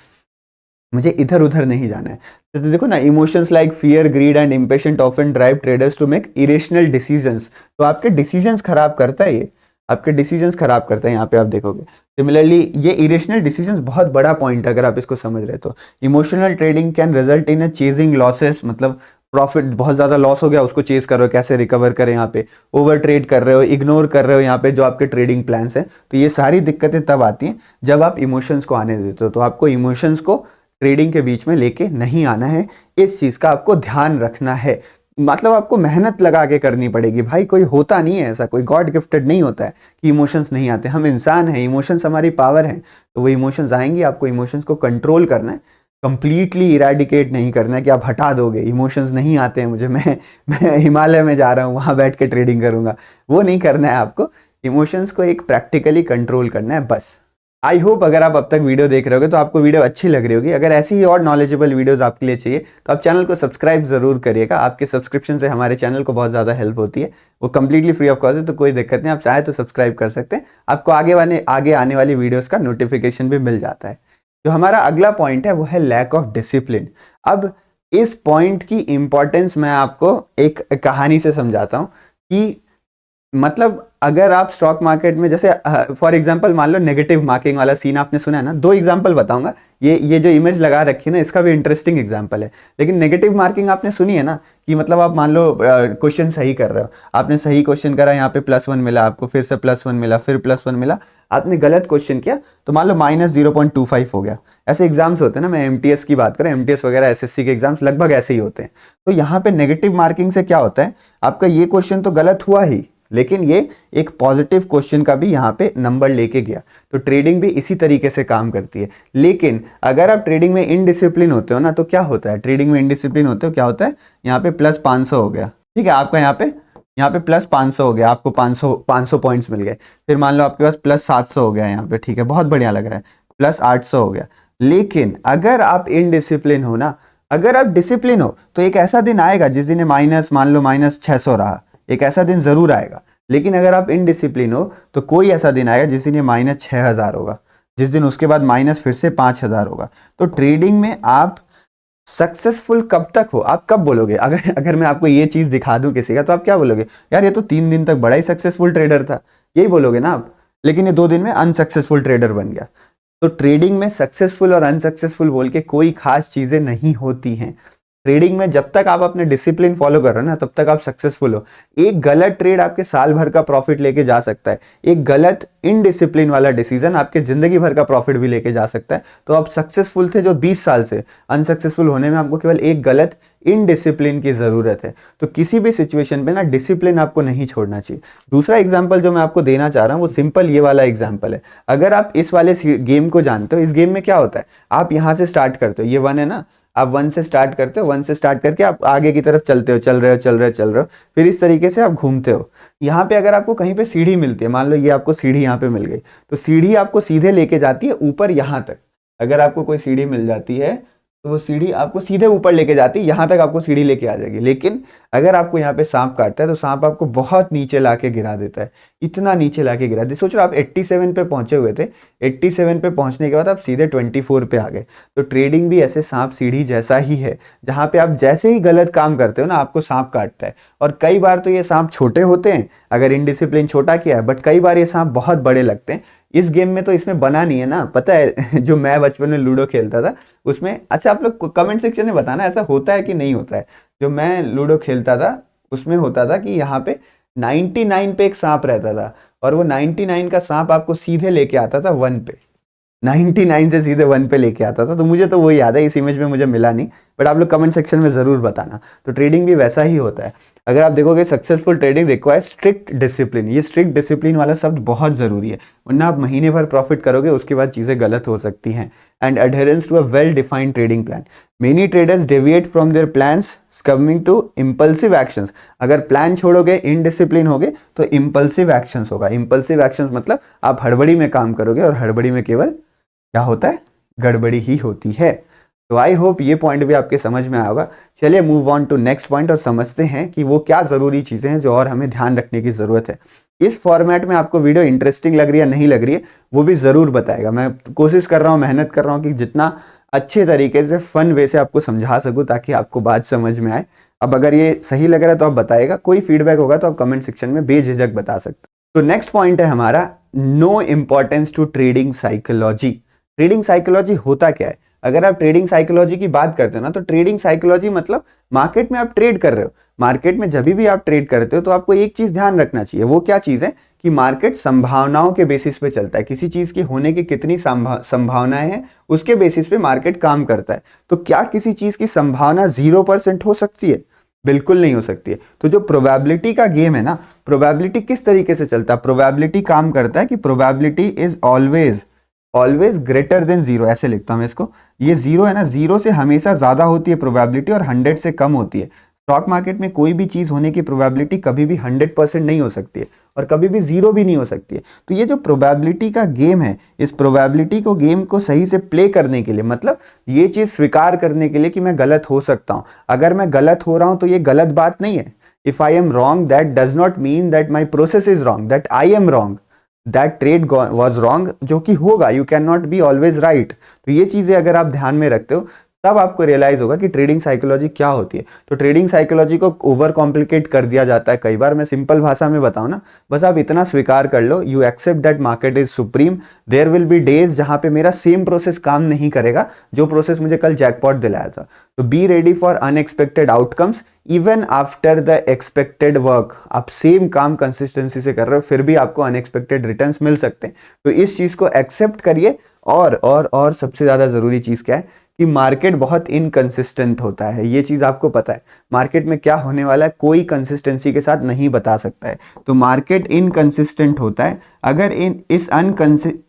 मुझे इधर उधर नहीं जाना है। तो देखो ना, emotions like fear, greed and impatient often drive traders to make irrational decisions. तो आपके डिसीजंस खराब करता है, ये आपके डिसीजंस खराब करता है। यहाँ पे आप देखोगे सिमिलरली ये इरेशनल डिसीजंस बहुत बड़ा पॉइंट है अगर आप इसको समझ रहे तो। Emotional trading can result in a chasing losses, मतलब प्रॉफिट बहुत ज्यादा लॉस हो गया, उसको चेज कर रहे हो, कैसे रिकवर करें। यहाँ पे ओवर ट्रेड कर रहे हो, इग्नोर कर रहे हो यहाँ पे जो आपके ट्रेडिंग प्लान्स हैं। तो ये सारी दिक्कतें तब आती हैं जब आप इमोशंस को आने देते हो। तो आपको इमोशंस को ट्रेडिंग के बीच में लेके नहीं आना है, इस चीज का आपको ध्यान रखना है। मतलब आपको मेहनत लगा के करनी पड़ेगी भाई, कोई होता नहीं है ऐसा, कोई गॉड गिफ्टेड नहीं होता है कि इमोशंस नहीं आते। हम इंसान हैं, इमोशंस हमारी पावर है। तो वो इमोशंस आएंगी, आपको इमोशंस को कंट्रोल करना है, कंप्लीटली इरेडिकेट नहीं करना है कि आप हटा दोगे इमोशंस नहीं आते हैं मुझे, मैं हिमालय में जा रहा हूँ, वहाँ बैठ के ट्रेडिंग करूँगा, वो नहीं करना है आपको। इमोशंस को एक प्रैक्टिकली कंट्रोल करना है बस। आई होप अगर आप अब तक वीडियो देख रहे होगे तो आपको वीडियो अच्छी लग रही होगी। अगर ऐसी ही और नॉलेजेबल वीडियोस आपके लिए चाहिए तो आप चैनल को सब्सक्राइब जरूर करिएगा। आपके सब्सक्रिप्शन से हमारे चैनल को बहुत ज़्यादा हेल्प होती है, वो कंप्लीटली फ्री ऑफ कॉस्ट है, तो कोई दिक्कत नहीं, आप चाहे तो सब्सक्राइब कर सकते हैं। आपको आगे आने वाली वीडियोज़ का नोटिफिकेशन भी मिल जाता है। जो हमारा अगला पॉइंट है वो है लैक ऑफ डिसिप्लिन। अब इस पॉइंट की इंपॉर्टेंस मैं आपको एक कहानी से समझाता हूँ कि मतलब अगर आप स्टॉक मार्केट में जैसे फॉर एग्जांपल मान लो नेगेटिव मार्किंग वाला सीन आपने सुना है ना। 2 एग्जांपल बताऊंगा, ये जो इमेज लगा रखी है ना, इसका भी इंटरेस्टिंग एग्जांपल है। लेकिन नेगेटिव मार्किंग आपने सुनी है ना, कि मतलब आप मान लो क्वेश्चन सही कर रहे हो, आपने सही क्वेश्चन करा, यहाँ पे +1 मिला आपको, फिर से +1 मिला, फिर +1 मिला। आपने गलत क्वेश्चन किया तो मान लो -0.25 हो गया। ऐसे एग्जाम्स होते हैं ना, मैं MTS की बात करें, MTS वगैरह SSC के एग्जाम्स लगभग ऐसे ही होते हैं। तो यहाँ पे नेगेटिव मार्किंग से क्या होता है, आपका ये क्वेश्चन तो गलत हुआ ही, लेकिन ये एक पॉजिटिव क्वेश्चन का भी यहाँ पे नंबर लेके गया। तो ट्रेडिंग भी इसी तरीके से काम करती है। लेकिन अगर आप ट्रेडिंग में इनडिसिप्लिन होते हो ना, तो क्या होता है, ट्रेडिंग में इनडिसिप्लिन होते हो क्या होता है, यहाँ पे +500 हो गया, ठीक है, आपका यहाँ पे +500 हो गया, आपको 500 पॉइंट्स मिल गए। फिर मान लो आपके पास +700 हो गया यहाँ पे, ठीक है, बहुत बढ़िया लग रहा है, +800 हो गया। लेकिन अगर आप इनडिसिप्लिन हो ना, अगर आप डिसिप्लिन हो तो एक ऐसा दिन आएगा जिस दिन मान लो -600 रहा, एक ऐसा दिन जरूर आएगा। लेकिन अगर आप इनडिसिप्लिन हो तो कोई ऐसा दिन आएगा जिस दिन ये -6000 होगा, जिस दिन उसके बाद माइनस फिर से 5000 होगा। तो ट्रेडिंग में आप सक्सेसफुल कब तक हो, आप कब बोलोगे, अगर मैं आपको ये चीज दिखा दूं किसी का, तो आप क्या बोलोगे, यार ये तो 3 दिन तक बड़ा ही सक्सेसफुल ट्रेडर था, यही बोलोगे ना आप। लेकिन ये 2 दिन में अनसक्सेसफुल ट्रेडर बन गया। तो ट्रेडिंग में सक्सेसफुल और अनसक्सेसफुल बोल के कोई खास चीजें नहीं होती हैं। ट्रेडिंग में जब तक आप अपने डिसिप्लिन फॉलो कर रहे हो ना, तब तक आप सक्सेसफुल हो। एक गलत ट्रेड आपके साल भर का प्रॉफिट लेके जा सकता है, एक गलत इनडिसिप्लिन वाला डिसीजन आपके जिंदगी भर का प्रॉफिट भी लेके जा सकता है। तो आप सक्सेसफुल थे जो 20 साल से, अनसक्सेसफुल होने में आपको केवल एक गलत इनडिसिप्लिन की जरूरत है। तो किसी भी सिचुएशन पे ना डिसिप्लिन आपको नहीं छोड़ना चाहिए। दूसरा एग्जांपल जो मैं आपको देना चाह रहा हूँ वो सिंपल ये वाला एग्जांपल है। अगर आप इस वाले गेम को जानते हो, इस गेम में क्या होता है, आप यहाँ से स्टार्ट करते हो, ये 1 है ना, आप 1 से स्टार्ट करते हो, 1 से स्टार्ट करके आप आगे की तरफ चलते हो, चल रहे हो, फिर इस तरीके से आप घूमते हो। यहाँ पे अगर आपको कहीं पे सीढ़ी मिलती है, मान लो ये आपको सीढ़ी यहाँ पे मिल गई, तो सीढ़ी आपको सीधे लेके जाती है ऊपर यहाँ तक। अगर आपको कोई सीढ़ी मिल जाती है तो वो सीढ़ी आपको सीधे ऊपर लेके जाती है, यहाँ तक आपको सीढ़ी लेके आ जाएगी। लेकिन अगर आपको यहाँ पे सांप काटता है तो सांप आपको बहुत नीचे लाके गिरा देता है, इतना नीचे लाके गिरा देता है। सोच रहे आप 87 पे पहुंचे हुए थे, 87 पे पहुंचने के बाद आप सीधे 24 पे आ गए। तो ट्रेडिंग भी ऐसे सांप सीढ़ी जैसा ही है, जहाँ पे आप जैसे ही गलत काम करते हो ना, आपको सांप काटता है। और कई बार तो ये सांप छोटे होते हैं, अगर इनडिसिप्लिन छोटा किया है, बट कई बार ये सांप बहुत बड़े लगते हैं। इस गेम में तो इसमें बना नहीं है ना, पता है जो मैं बचपन में लूडो खेलता था उसमें, अच्छा आप लोग कमेंट सेक्शन में बताना ऐसा होता है कि नहीं होता है। जो मैं लूडो खेलता था उसमें होता था कि यहाँ पे 99 पे एक सांप रहता था और वो 99 का सांप आपको सीधे लेके आता था 1 पे, 99 से सीधे 1 पे लेके आता था। तो मुझे तो वो याद है, इस इमेज में मुझे मिला नहीं, बट आप लोग कमेंट सेक्शन में ज़रूर बताना। तो ट्रेडिंग भी वैसा ही होता है। अगर आप देखोगे successful trading requires strict discipline, ये स्ट्रिक्ट डिसिप्लिन वाला शब्द बहुत ज़रूरी है, वरना आप महीने भर प्रॉफिट करोगे उसके बाद चीज़ें गलत हो सकती हैं। And adherence to a well defined trading plan, many traders deviate from their plans coming to impulsive actions. अगर प्लान छोड़ोगे, इनडिसिप्लिन होगे तो इम्पल्सिव एक्शंस होगा। इम्पल्सिव एक्शंस मतलब आप हड़बड़ी में काम करोगे और हड़बड़ी में केवल क्या होता है, गड़बड़ी ही होती है। तो आई होप ये पॉइंट भी आपके समझ में आया होगा। चलिए move on to next point और समझते हैं कि वो क्या ज़रूरी चीज़ें हैं जो और हमें ध्यान रखने की ज़रूरत है। इस फॉर्मेट में आपको वीडियो इंटरेस्टिंग लग रही है नहीं लग रही है वो भी ज़रूर बताएगा। मैं कोशिश कर रहा हूँ, मेहनत कर रहा हूँ कि जितना अच्छे तरीके से फन वे से आपको समझा सकूँ ताकि आपको बात समझ में आए। अब अगर ये सही लग रहा है तो आप बताएगा, कोई फीडबैक होगा तो आप कमेंट सेक्शन में बेझिझक बता सकते। तो नेक्स्ट पॉइंट है हमारा no importance to trading psychology. Trading psychology होता क्या है? अगर आप ट्रेडिंग साइकोलॉजी की बात करते हो ना, तो ट्रेडिंग साइकोलॉजी मतलब मार्केट में आप ट्रेड कर रहे हो। मार्केट में जब भी आप ट्रेड करते हो तो आपको एक चीज ध्यान रखना चाहिए। वो क्या चीज है कि मार्केट संभावनाओं के बेसिस पे चलता है। किसी चीज की होने की कितनी संभावनाएं हैं उसके बेसिस पे मार्केट काम करता है। तो क्या किसी चीज की संभावना 0% हो सकती है? बिल्कुल नहीं हो सकती है। तो जो प्रोबेबिलिटी का गेम है ना, प्रोबेबिलिटी किस तरीके से चलता है? प्रोबेबिलिटी काम करता है कि probability is always greater than 0, ऐसे लिखता हूं मैं इसको। ये 0 है ना, 0 से हमेशा ज्यादा होती है प्रोबेबिलिटी और 100 से कम होती है। स्टॉक मार्केट में कोई भी चीज होने की प्रोबेबिलिटी कभी भी 100% नहीं हो सकती है और कभी भी 0 भी नहीं हो सकती है। तो ये जो प्रोबेबिलिटी का गेम है, इस प्रोबेबिलिटी को गेम को सही से प्ले करने के लिए, मतलब ये चीज स्वीकार करने के लिए कि मैं गलत हो सकता हूं। अगर मैं गलत हो रहा हूं तो ये गलत बात नहीं है। If I am wrong that does not mean that my process is wrong, that I am wrong, that trade was wrong, जो कि होगा। You can not be always right. तो ये चीजें अगर आप ध्यान में रखते हो तब आपको रियलाइज होगा कि ट्रेडिंग साइकोलॉजी क्या होती है। तो ट्रेडिंग साइकोलॉजी को ओवर कॉम्प्लिकेट कर दिया जाता है कई बार। मैं सिंपल भाषा में बताऊं ना, बस आप इतना स्वीकार कर लो, you accept that market is supreme. There will be days जहां पे मेरा सेम प्रोसेस काम नहीं करेगा जो प्रोसेस मुझे कल जैकपॉट दिलाया था। तो be ready for unexpected outcomes even after the expected work. आप सेम काम कंसिस्टेंसी से कर रहे हो फिर भी आपको अनएक्सपेक्टेड रिटर्न्स मिल सकते हैं। तो इस चीज को एक्सेप्ट करिए। और सबसे ज्यादा जरूरी चीज क्या है कि मार्केट बहुत इनकंसिस्टेंट होता है। ये चीज आपको पता है, मार्केट में क्या होने वाला है कोई कंसिस्टेंसी के साथ नहीं बता सकता है। तो मार्केट इनकंसिस्टेंट होता है। अगर इस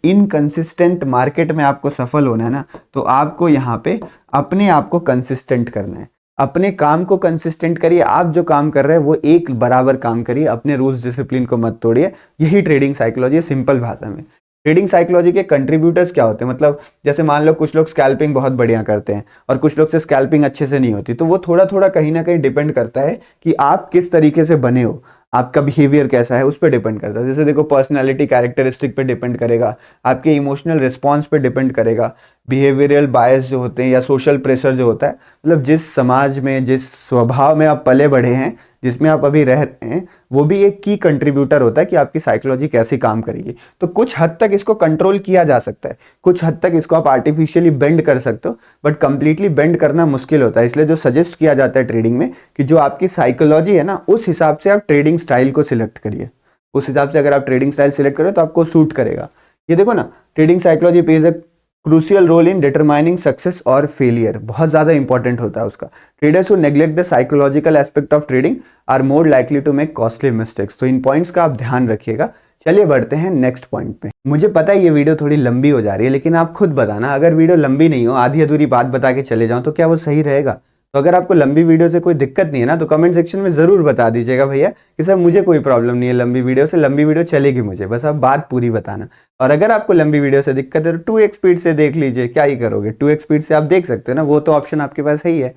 इनकंसिस्टेंट मार्केट में आपको सफल होना है ना, तो आपको यहाँ पे अपने आप को कंसिस्टेंट करना है। अपने काम को कंसिस्टेंट करिए। आप जो काम कर रहे हैं वो एक बराबर काम करिए, अपने रूल्स डिसिप्लिन को मत तोड़िए। यही ट्रेडिंग साइकोलॉजी है सिंपल भाषा में। ट्रेडिंग साइकोलॉजी के कंट्रीब्यूटर्स क्या होते हैं? मतलब जैसे मान लो कुछ लोग स्कैल्पिंग बहुत बढ़िया करते हैं और कुछ लोग से स्कैल्पिंग अच्छे से नहीं होती। तो वो थोड़ा थोड़ा कहीं ना कहीं डिपेंड करता है कि आप किस तरीके से बने हो, आपका बिहेवियर कैसा है, उस पर डिपेंड करता है। जैसे देखो, पर्सनैलिटी कैरेक्टरिस्टिक पे डिपेंड करेगा, आपके इमोशनल रिस्पॉन्स पे डिपेंड करेगा, बिहेवियरल बायस जो होते हैं या सोशल प्रेशर जो होता है, मतलब जिस समाज में जिस स्वभाव में आप पले बढ़े हैं, जिसमें आप अभी रह रहे हैं, वो भी एक की कंट्रीब्यूटर होता है कि आपकी साइकोलॉजी कैसे काम करेगी। तो कुछ हद तक इसको कंट्रोल किया जा सकता है, कुछ हद तक इसको आप आर्टिफिशियली बेंड कर सकते हो, बट कंप्लीटली बेंड करना मुश्किल होता है। इसलिए जो सजेस्ट किया जाता है ट्रेडिंग में कि जो आपकी साइकोलॉजी है ना, उस हिसाब से आप ट्रेडिंग स्टाइल को सिलेक्ट करिए। उस हिसाब से अगर आप ट्रेडिंग स्टाइल सिलेक्ट करो तो आपको सूट करेगा। ये देखो ना, trading psychology plays a crucial role in determining success और फेलियर। बहुत ज्यादा इंपॉर्टेंट होता है उसका। Traders who neglect the psychological aspect of trading are more likely to make costly mistakes. तो इन पॉइंट्स का आप ध्यान रखिएगा। चलिए बढ़ते हैं नेक्स्ट पॉइंट पे। मुझे पता है ये वीडियो थोड़ी लंबी हो जा रही है, लेकिन आप खुद बताना, अगर वीडियो लंबी नहीं हो, आधी अधूरी बात बता के चले जाऊं तो क्या वो सही रहेगा? तो अगर आपको लंबी वीडियो से कोई दिक्कत नहीं है ना, तो कमेंट सेक्शन में जरूर बता दीजिएगा भैया कि सर मुझे कोई प्रॉब्लम नहीं है लंबी वीडियो से, लंबी वीडियो चलेगी मुझे, बस आप बात पूरी बताना। और अगर आपको लंबी वीडियो से दिक्कत है तो 2x स्पीड से देख लीजिए, क्या ही करोगे, 2x स्पीड से आप देख सकते हो ना, वो तो ऑप्शन आपके पास है ही है।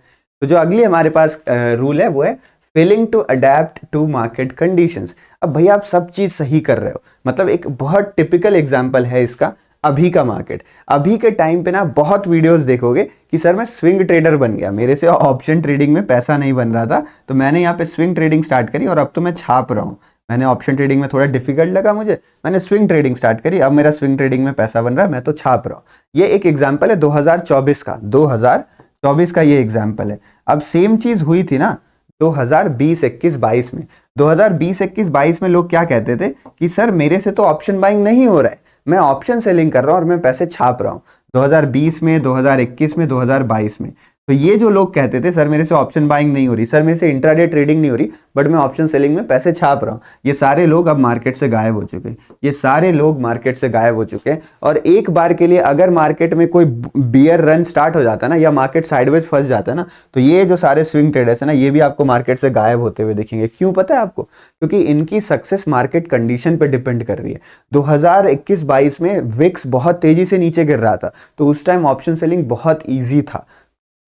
तो जो अगली हमारे पास रूल है वो है failing to adapt to market conditions. अब भैया आप सब चीज सही कर रहे हो, मतलब एक बहुत टिपिकल एग्जांपल है इसका अभी का मार्केट। अभी के टाइम पे ना बहुत वीडियोस देखोगे कि सर मैं स्विंग ट्रेडर बन गया, मेरे से ऑप्शन ट्रेडिंग में पैसा नहीं बन रहा था तो मैंने यहाँ पे स्विंग ट्रेडिंग स्टार्ट करी और अब तो मैं छाप रहा हूँ। मैंने ऑप्शन ट्रेडिंग में थोड़ा डिफिकल्ट लगा मुझे, मैंने स्विंग ट्रेडिंग स्टार्ट करी, अब मेरा स्विंग ट्रेडिंग में पैसा बन रहा है, मैं तो छाप रहा हूँ। ये एक एग्जाम्पल है 2024 का, 2024 का ये एग्जाम्पल है। अब सेम चीज हुई थी ना 2020, 21, 22 में। 2020, 21, 22 में लोग क्या कहते थे कि सर मेरे से तो ऑप्शन बाइंग नहीं हो रहा है, मैं ऑप्शन सेलिंग कर रहा हूँ और मैं पैसे छाप रहा हूँ। 2020 में, 2021 में, 2022 में। तो ये जो लोग कहते थे सर मेरे से ऑप्शन बाइंग नहीं हो रही, सर मेरे से इंट्राडे ट्रेडिंग नहीं हो रही, बट मैं ऑप्शन सेलिंग में पैसे छाप रहा हूँ, ये सारे लोग अब मार्केट से गायब हो चुके हैं। ये सारे लोग मार्केट से गायब हो चुके हैं। और एक बार के लिए अगर मार्केट में कोई बियर रन स्टार्ट हो जाता है ना, या मार्केट साइडवेज फंस जाता है ना, तो ये जो सारे स्विंग ट्रेडर्स है ना, ये भी आपको मार्केट से गायब होते हुए दिखेंगे। क्यों पता है आपको? क्योंकि इनकी सक्सेस मार्केट कंडीशन पे डिपेंड कर रही है। 2021-22 में विक्स बहुत तेजी से नीचे गिर रहा था, तो उस टाइम ऑप्शन सेलिंग बहुत ईजी था।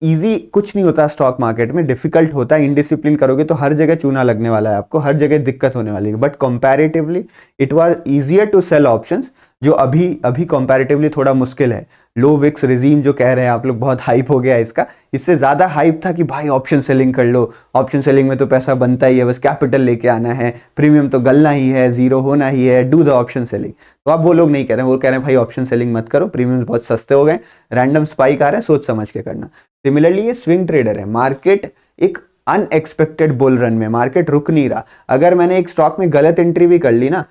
इजी कुछ नहीं होता स्टॉक मार्केट में, डिफिकल्ट होता है। इनडिसिप्लिन करोगे तो हर जगह चूना लगने वाला है आपको, हर जगह दिक्कत होने वाली है। But comparatively it was easier to sell options, जो अभी अभी कंपैरेटिवली थोड़ा मुश्किल है। लो विक्स रिजीम जो कह रहे हैं आप लोग, बहुत हाइप हो गया है इसका, इससे ज्यादा हाइप था कि भाई ऑप्शन सेलिंग कर लो, ऑप्शन सेलिंग में तो पैसा बनता ही है, बस कैपिटल लेके आना है, प्रीमियम तो गलना ही है, जीरो होना ही है, डू द ऑप्शन सेलिंग। तो अब वो लोग नहीं कह रहे हैं, वो कह रहे हैं भाई ऑप्शन सेलिंग मत करो, प्रीमियम बहुत सस्ते हो गए, रैंडम स्पाइक आ रहा है, सोच समझ के करना। सिमिलरली ये स्विंग ट्रेडर है, मार्केट एक अनएक्सपेक्टेड बुल रन में, मार्केट रुक नहीं रहा। अगर मैंने एक स्टॉक में गलत एंट्री भी कर ली ना,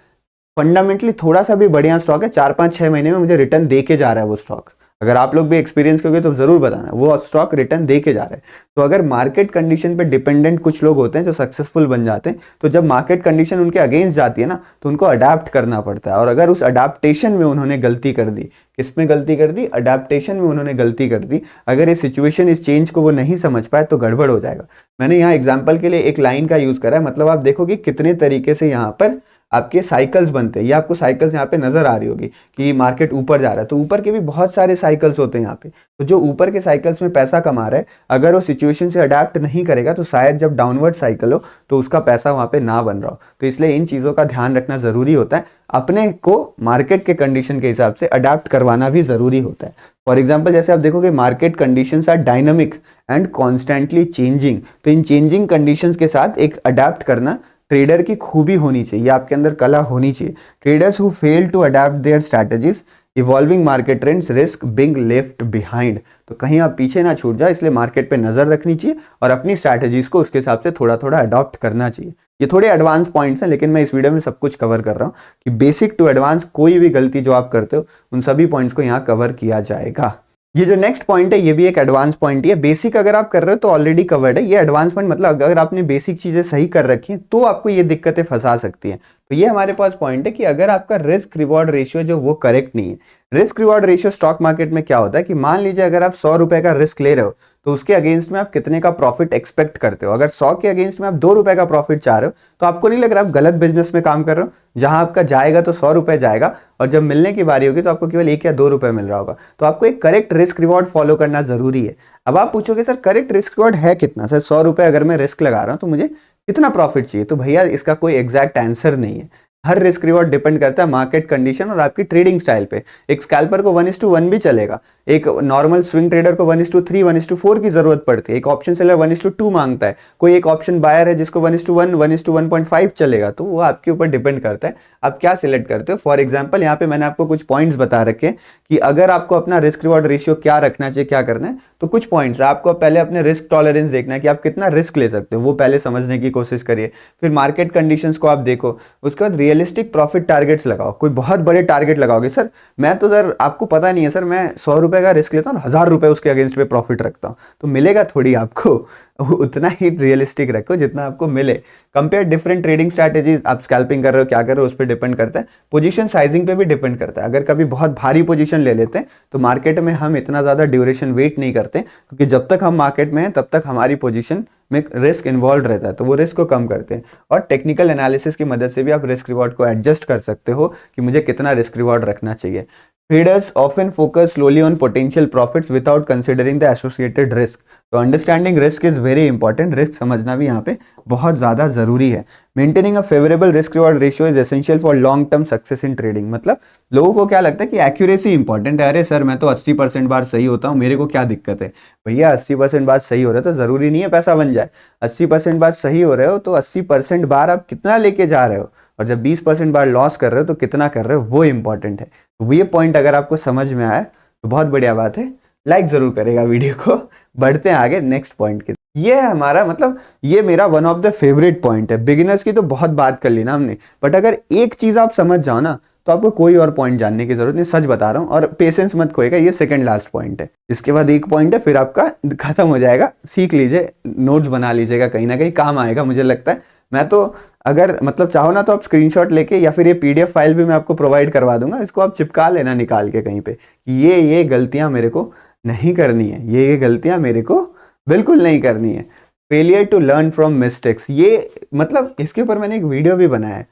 फंडामेंटली थोड़ा सा भी बढ़िया स्टॉक है, 4-5-6 महीने में मुझे रिटर्न दे के जा रहा है वो स्टॉक। अगर आप लोग भी एक्सपीरियंस करोगे तो जरूर बताना, वो स्टॉक रिटर्न दे के जा रहा है। तो अगर मार्केट कंडीशन पे डिपेंडेंट कुछ लोग होते हैं जो सक्सेसफुल बन जाते हैं, तो जब मार्केट कंडीशन उनके अगेंस्ट जाती है ना, तो उनको अडाप्ट करना पड़ता है। और अगर उस अडाप्टेशन में उन्होंने गलती कर दी, किसमें गलती कर दी? अडाप्टेशन में उन्होंने गलती कर दी। अगर ये सिचुएशन, इस चेंज को वो नहीं समझ पाए तो गड़बड़ हो जाएगा। मैंने यहाँ एग्जाम्पल के लिए एक लाइन का यूज करा है, मतलब आप देखो कि कितने तरीके से यहाँ पर आपके साइकिल्स बनते हैं। ये आपको साइकिल्स यहाँ पे नजर आ रही होगी कि मार्केट ऊपर जा रहा है, तो ऊपर के भी बहुत सारे साइकिल्स होते हैं यहाँ पे। तो जो ऊपर के साइकिल्स में पैसा कमा रहा है, अगर वो सिचुएशन से अडेप्ट नहीं करेगा तो शायद जब डाउनवर्ड साइकिल हो तो उसका पैसा वहाँ पे ना बन रहा हो। तो इसलिए इन चीज़ों का ध्यान रखना जरूरी होता है, अपने को मार्केट के कंडीशन के हिसाब से अडेप्ट करवाना भी जरूरी होता है। फॉर एग्जाम्पल जैसे आप देखोगे market conditions are dynamic and constantly changing, तो इन चेंजिंग कंडीशंस के साथ एक अडेप्ट करना ट्रेडर की खूबी होनी चाहिए, आपके अंदर कला होनी चाहिए। Traders who fail to adapt their strategies evolving market trends risk being left behind. तो कहीं आप पीछे ना छूट जाओ, इसलिए मार्केट पे नजर रखनी चाहिए और अपनी स्ट्रैटेजीज को उसके हिसाब से थोड़ा थोड़ा अडॉप्ट करना चाहिए। ये थोड़े एडवांस पॉइंट्स हैं, लेकिन मैं इस वीडियो में सब कुछ कवर कर रहा हूँ कि बेसिक टू एडवांस कोई भी गलती जो आप करते हो उन सभी पॉइंट्स को यहाँ कवर किया जाएगा। ये जो नेक्स्ट पॉइंट है ये भी एक एडवांस पॉइंट ही है। बेसिक अगर आप कर रहे हो तो ऑलरेडी कवर्ड है, ये एडवांस पॉइंट मतलब अगर आपने बेसिक चीजें सही कर रखी हैं तो आपको ये दिक्कतें फंसा सकती हैं। तो ये हमारे पास पॉइंट है कि अगर आपका रिस्क रिवॉर्ड रेशियो जो वो करेक्ट नहीं है। Risk reward ratio stock market में क्या होता है कि मान लीजिए अगर आप 100 रुपए का रिस्क ले रहे हो तो उसके अगेंस्ट में आप कितने का प्रॉफिट एक्सपेक्ट करते हो। अगर 100 के अगेंस्ट में आप 2 रुपए का प्रॉफिट चाह रहे हो तो आपको नहीं लग रहा आप गलत बिजनेस में काम कर रहे हो। जहां आपका जाएगा तो 100 रुपए जाएगा और जब मिलने की बारी होगी तो आपको केवल 1 या 2 रुपए मिल रहा होगा। तो आपको एक करेक्ट रिस्क रिवॉर्ड फॉलो करना जरूरी है। अब आप पूछोगे सर करेक्ट रिस्क रिवॉर्ड है कितना? सर 100 रुपए अगर मैं रिस्क लगा रहा हूं तो मुझे कितना प्रॉफिट चाहिए? तो भैया इसका कोई एग्जैक्ट आंसर नहीं है। हर रिस्क रिवॉर्ड डिपेंड करता है मार्केट कंडीशन और आपकी ट्रेडिंग स्टाइल पे। एक स्कैल्पर को 1:1 भी चलेगा, एक नॉर्मल स्विंग ट्रेडर को 1:3, 1:4 की जरूरत पड़ती है, एक ऑप्शन सेलर 1:2 मांगता है, कोई एक ऑप्शन बायर है जिसको 1:1, 1:1.5 चलेगा। तो वो आपके ऊपर डिपेंड करता है आप क्या सिलेक्ट करते हो। फॉर एग्जाम्पल यहाँ पे मैंने आपको कुछ पॉइंट्स बता रखे कि अगर आपको अपना रिस्क रिवॉर्ड रेशियो क्या रखना चाहिए, क्या करना है, तो कुछ पॉइंट्स आपको पहले अपने रिस्क टॉलरेंस देखना है कि आप कितना रिस्क ले सकते हो, वो पहले समझने की कोशिश करिए। फिर मार्केट कंडीशंस को आप देखो, उसके बाद रियलिस्टिक प्रॉफिट टारगेट्स लगाओ। कोई बहुत बड़े टारगेट लगाओगे, सर मैं तो सर आपको पता नहीं है सर मैं 100 रुपए का रिस्क लेता हूँ, 1000 रुपए उसके अगेंस्ट पे प्रॉफिट रखता हूँ, तो मिलेगा थोड़ी आपको। उतना ही रियलिस्टिक रखो जितना आपको मिले। कंपेयर डिफरेंट ट्रेडिंग स्ट्रैटेजीज, आप स्कैल्पिंग कर रहे हो क्या कर रहे हो उस पर डिपेंड करता है। पोजीशन साइजिंग पे भी डिपेंड करता है। अगर कभी बहुत भारी पोजीशन ले लेते हैं तो मार्केट में हम इतना ज़्यादा ड्यूरेशन वेट नहीं करते, क्योंकि जब तक हम मार्केट में हैं तब तक हमारी पोजीशन में रिस्क इन्वॉल्व रहता है, तो वो रिस्क को कम करते हैं। और टेक्निकल एनालिसिस की मदद से भी आप रिस्क रिवॉर्ड को एडजस्ट कर सकते हो कि मुझे कितना रिस्क रिवॉर्ड रखना चाहिए। Traders often focus slowly on potential profits without considering the associated risk. तो understanding risk is very important. Risk समझना भी यहाँ पे बहुत ज़्यादा ज़रूरी है. Maintaining a favourable risk reward ratio is essential for long term success in trading. मतलब लोगों को क्या लगता है कि एक्यूरेसी इंपॉर्टेंट है. अरे सर मैं तो 80% बार सही होता हूँ, मेरे को क्या दिक्कत है. भैया 80% बार सही हो रहा है तो ज़रूरी नहीं है पैसा बन जाए. 80% बार सही हो रहे हो तो 80% बार आप कितना लेके जा रहे हो, और जब 20% बार लॉस कर रहे हो तो कितना कर रहे हो, वो इंपॉर्टेंट है. तो ये पॉइंट अगर आपको समझ में आया तो बहुत बढ़िया बात है. लाइक जरूर करेगा वीडियो को. बढ़ते हैं आगे नेक्स्ट पॉइंट के. ये है हमारा, मतलब ये मेरा one of the favourite point है. बिगिनर्स की तो बहुत बात कर ली ना हमने, बट अगर एक चीज आप समझ जाओ ना तो आपको कोई और पॉइंट जानने की जरूरत नहीं. सच बता रहा हूँ, और पेशेंस मत खोएगा. ये सेकंड लास्ट पॉइंट है. इसके बाद एक पॉइंट है, फिर आपका खत्म हो जाएगा. सीख लीजिए, नोट्स बना लीजिएगा, कहीं ना कहीं काम आएगा मुझे लगता है. मैं तो अगर मतलब चाहो ना तो आप स्क्रीनशॉट लेके या फिर ये पीडीएफ फाइल भी मैं आपको प्रोवाइड करवा दूंगा. इसको आप चिपका लेना निकाल के कहीं पे कि ये गलतियां मेरे को नहीं करनी है, ये गलतियां मेरे को बिल्कुल नहीं करनी है. Failure to learn from mistakes, ये मतलब इसके ऊपर मैंने एक वीडियो भी बनाया है.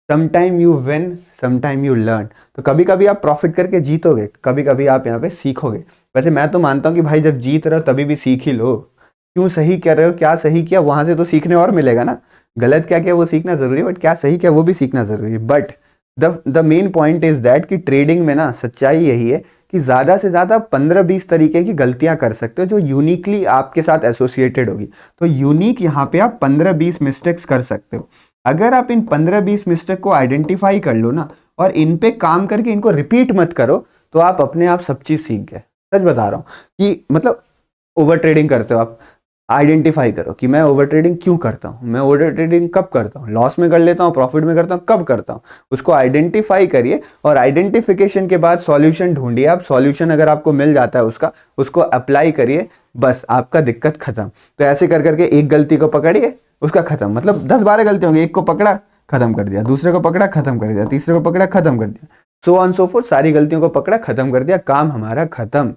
Sometime you win, sometime you learn. तो कभी कभी आप प्रॉफिट करके जीतोगे, कभी कभी आप यहाँ पे सीखोगे. वैसे मैं तो मानता हूँ कि भाई जब जीत रहे हो तभी भी सीख ही लो. क्यों सही कर रहे हो, क्या सही किया, वहां से तो सीखने और मिलेगा ना. गलत क्या किया वो सीखना जरूरी है, बट क्या सही किया वो भी सीखना जरूरी है. But the main point is that कि ट्रेडिंग में ना सच्चाई यही है कि ज़्यादा से ज़्यादा 15-20 तरीके की गलतियां कर सकते हो जो यूनिकली आपके साथ एसोसिएटेड होगी. तो यूनिक यहाँ पे आप 15-20 मिस्टेक्स कर सकते हो. अगर आप इन 15-20 मिस्टेक को आइडेंटिफाई कर लो ना और इन पे काम करके इनको रिपीट मत करो, तो आप अपने आप सब चीज़ सीख गए. सच बता रहा हूँ कि मतलब ओवर ट्रेडिंग करते हो आप, आइडेंटिफाई करो कि मैं ओवर ट्रेडिंग क्यों करता हूँ, मैं ओवर ट्रेडिंग कब करता हूँ, लॉस में कर लेता हूँ, प्रॉफिट में करता हूँ, कब करता हूँ. उसको आइडेंटिफाई करिए और आइडेंटिफिकेशन के बाद सॉल्यूशन ढूंढिए. आप सॉल्यूशन अगर आपको मिल जाता है उसको अप्लाई करिए, बस आपका दिक्कत खत्म. तो ऐसे कर करके एक गलती को पकड़िए, उसका खत्म. मतलब 10-12 गलती होंगी, एक को पकड़ा खत्म कर दिया, दूसरे को पकड़ा खत्म कर दिया, तीसरे को पकड़ा खत्म कर दिया, सो ऑन सो फोर्थ. सारी गलतियों को पकड़ा खत्म कर दिया, काम हमारा खत्म.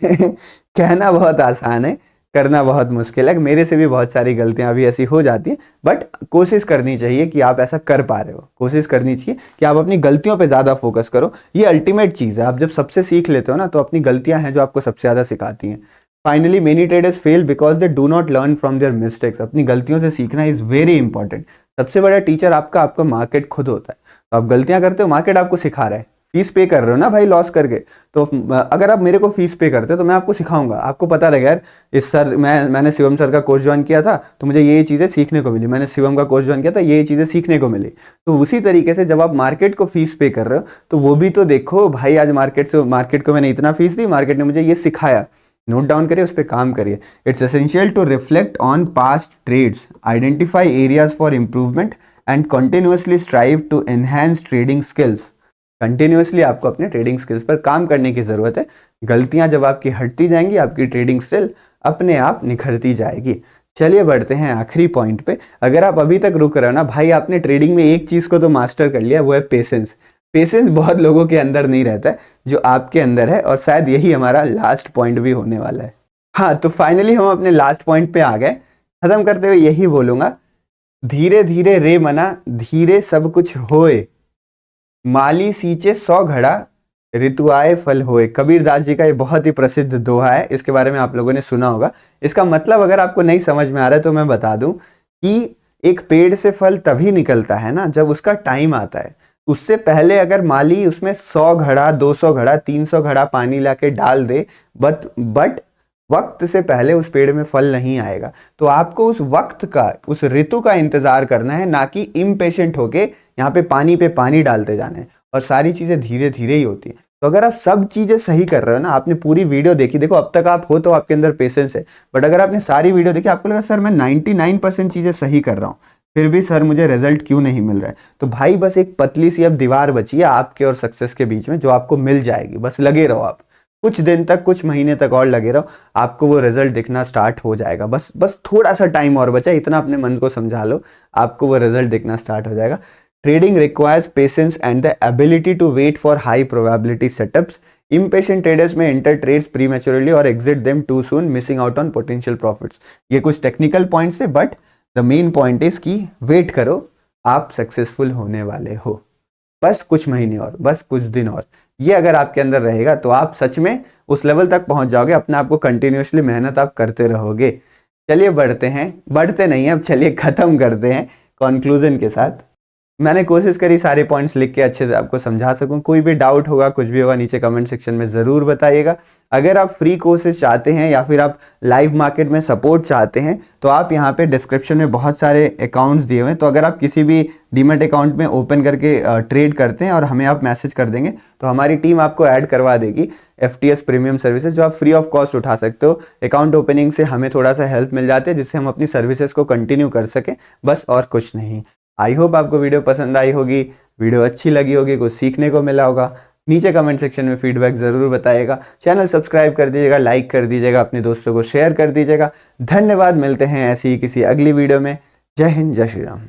कहना बहुत आसान है, करना बहुत मुश्किल है. मेरे से भी बहुत सारी गलतियां अभी ऐसी हो जाती हैं, बट कोशिश करनी चाहिए कि आप ऐसा कर पा रहे हो. कोशिश करनी चाहिए कि आप अपनी गलतियों पे ज़्यादा फोकस करो. ये अल्टीमेट चीज़ है. आप जब सबसे सीख लेते हो ना तो अपनी गलतियां हैं जो आपको सबसे ज़्यादा सिखाती हैं. Finally many traders fail because they do not learn from their mistakes. अपनी गलतियों से सीखना इज़ वेरी इंपॉर्टेंट. सबसे बड़ा टीचर आपका मार्केट खुद होता है. तो आप गलतियां करते हो, मार्केट आपको सिखा रहा है. फीस पे कर रहे हो ना भाई लॉस करके, तो अगर आप मेरे को फीस पे करते हो तो मैं आपको सिखाऊंगा. आपको पता लगे यार इस सर मैंने शिवम सर का कोर्स ज्वाइन किया था तो मुझे ये चीज़ें सीखने को मिली, मैंने शिवम का कोर्स ज्वाइन किया था ये चीज़ें सीखने को मिली. तो उसी तरीके से जब आप मार्केट को फीस पे कर रहे हो तो वो भी तो देखो भाई, आज मार्केट को मैंने इतना फीस दी, मार्केट ने मुझे ये सिखाया. नोट डाउन करिए, उस पर काम करिए. It's essential to reflect on past trades, identify areas for improvement and continuously strive to enhance trading skills. Continuously आपको अपने ट्रेडिंग स्किल्स पर काम करने की ज़रूरत है. गलतियां जब आपकी हटती जाएंगी, आपकी ट्रेडिंग स्किल अपने आप निखरती जाएगी. चलिए बढ़ते हैं आखिरी पॉइंट पे. अगर आप अभी तक रुक रहे हो ना भाई, आपने ट्रेडिंग में एक चीज़ को तो मास्टर कर लिया, वो है पेशेंस. पेशेंस बहुत लोगों के अंदर नहीं रहता है जो आपके अंदर है, और शायद यही हमारा लास्ट पॉइंट भी होने वाला है. हाँ, तो फाइनली हम अपने लास्ट पॉइंट पे आ गए. खत्म करते हुए यही बोलूँगा, धीरे धीरे रे मना, धीरे सब कुछ होए, माली सींचे 100 घड़ा, ऋतु आए फल होए. कबीर दास जी का ये बहुत ही प्रसिद्ध दोहा है. इसके बारे में आप लोगों ने सुना होगा. इसका मतलब अगर आपको नहीं समझ में आ रहा है तो मैं बता दूं कि एक पेड़ से फल तभी निकलता है ना जब उसका टाइम आता है. उससे पहले अगर माली उसमें 100 घड़ा, 200 घड़ा, 300 घड़ा पानी लाके डाल दे, बट वक्त से पहले उस पेड़ में फल नहीं आएगा. तो आपको उस वक्त का, उस ऋतु का इंतजार करना है, ना कि इम्पेशेंट होके यहाँ पे पानी डालते जाना है. और सारी चीजें धीरे धीरे ही होती है. तो अगर आप सब चीजें सही कर रहे हो ना, आपने पूरी वीडियो देखी, देखो अब तक आप हो तो आपके अंदर पेशेंस है, बट अगर आपने सारी वीडियो देखी, आपको लगा सर मैं 99% चीजें सही कर रहा हूँ, फिर भी सर मुझे रिजल्ट क्यों नहीं मिल रहा है, तो भाई बस एक पतली सी अब दीवार बची है आपके और सक्सेस के बीच में, जो आपको मिल जाएगी. बस लगे रहो आप, कुछ दिन तक, कुछ महीने तक और लगे रहो, आपको वो रिजल्ट दिखना स्टार्ट हो जाएगा. बस थोड़ा सा टाइम और बचा, इतना अपने मन को समझा लो, आपको वो रिजल्ट दिखना स्टार्ट हो जाएगा. Trading requires patience and the ability to wait for high probability setups. Impatient traders may enter trades prematurely or exit them too soon, missing out on potential profits. ये कुछ टेक्निकल पॉइंट्स है, but the main point is कि wait करो, आप successful होने वाले हो. बस कुछ महीने और, बस कुछ दिन और, ये अगर आपके अंदर रहेगा तो आप सच में उस लेवल तक पहुंच जाओगे। अपने आप को कंटिन्यूअसली मेहनत आप करते रहोगे। चलिए बढ़ते हैं, बढ़ते नहीं, अब चलिए खत्म करते हैं कंक्लूजन के साथ। मैंने कोशिश करी सारे पॉइंट्स लिख के अच्छे से आपको समझा सकूं। कोई भी डाउट होगा, कुछ भी होगा, नीचे कमेंट सेक्शन में ज़रूर बताइएगा। अगर आप फ्री कोर्सेज चाहते हैं या फिर आप लाइव मार्केट में सपोर्ट चाहते हैं तो आप यहाँ पे डिस्क्रिप्शन में बहुत सारे अकाउंट्स दिए हुए हैं। तो अगर आप किसी भी डीमैट अकाउंट में ओपन करके ट्रेड करते हैं और हमें आप मैसेज कर देंगे तो हमारी टीम आपको ऐड करवा देगी FTS प्रीमियम सर्विसेज, जो आप फ्री ऑफ कॉस्ट उठा सकते हो। अकाउंट ओपनिंग से हमें थोड़ा सा हेल्प मिल जाती है जिससे हम अपनी सर्विसेज को कंटिन्यू कर सकें, बस और कुछ नहीं। आई होप आपको वीडियो पसंद आई होगी, वीडियो अच्छी लगी होगी, कुछ सीखने को मिला होगा। नीचे कमेंट सेक्शन में फीडबैक ज़रूर बताइएगा। चैनल सब्सक्राइब कर दीजिएगा, लाइक कर दीजिएगा, अपने दोस्तों को शेयर कर दीजिएगा। धन्यवाद, मिलते हैं ऐसी ही किसी अगली वीडियो में। जय हिंद, जय श्री राम।